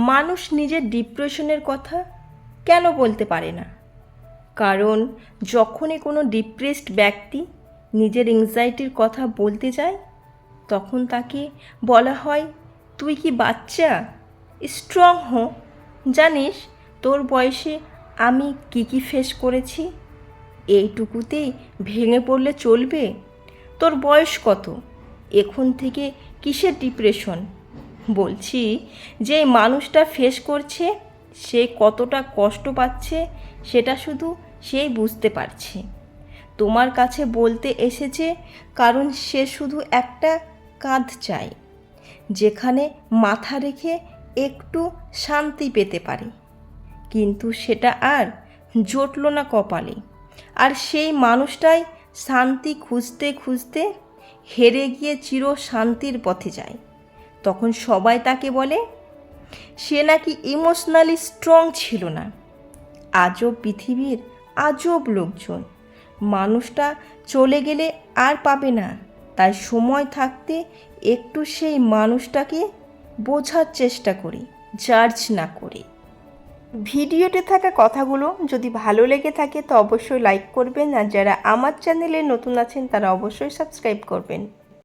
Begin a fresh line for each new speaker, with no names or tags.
মানুষ নিজের ডিপ্রেশনের কথা কেন বলতে পারে না? কারণ যখনই কোনো ডিপ্রেসড ব্যক্তি নিজের অ্যাংজাইটির কথা বলতে যায়, তখন তাকে বলা হয়, তুই কি বাচ্চা, স্ট্রং হো। জানিস তোর বয়সে আমি কি ফেস করেছি, এইটুকুতেই ভেঙে পড়লে চলবে? তোর বয়স কত, এখন থেকে কিসের ডিপ্রেশন? বলছি যে মানুষটা ফেস করছে, সে কতটা কষ্ট পাচ্ছে সেটা শুধু সেই বুঝতে পারছে। তোমার কাছে বলতে এসেছে কারণ সে শুধু একটা কাঁধ চায়, যেখানে মাথা রেখে একটু শান্তি পেতে পারে। কিন্তু সেটা আর জুটল না কপালে। আর সেই মানুষটাই শান্তি খুঁজতে খুঁজতে হেরে গিয়ে চির শান্তির পথে যায়। তখন সবাই তাকে বলে সে নাকি ইমোশনালি স্ট্রং ছিল না। আজব পৃথিবীর আজব লোকজন। মানুষটা চলে গেলে আর পাবে না, তাই সময় থাকতে একটু সেই মানুষটাকে বোঝার চেষ্টা করি, জাজ না করে। ভিডিওতে থাকা কথাগুলো যদি ভালো লেগে থাকে তো অবশ্যই লাইক করবেন, আর যারা আমার চ্যানেলে নতুন আছেন তারা অবশ্যই সাবস্ক্রাইব করবেন।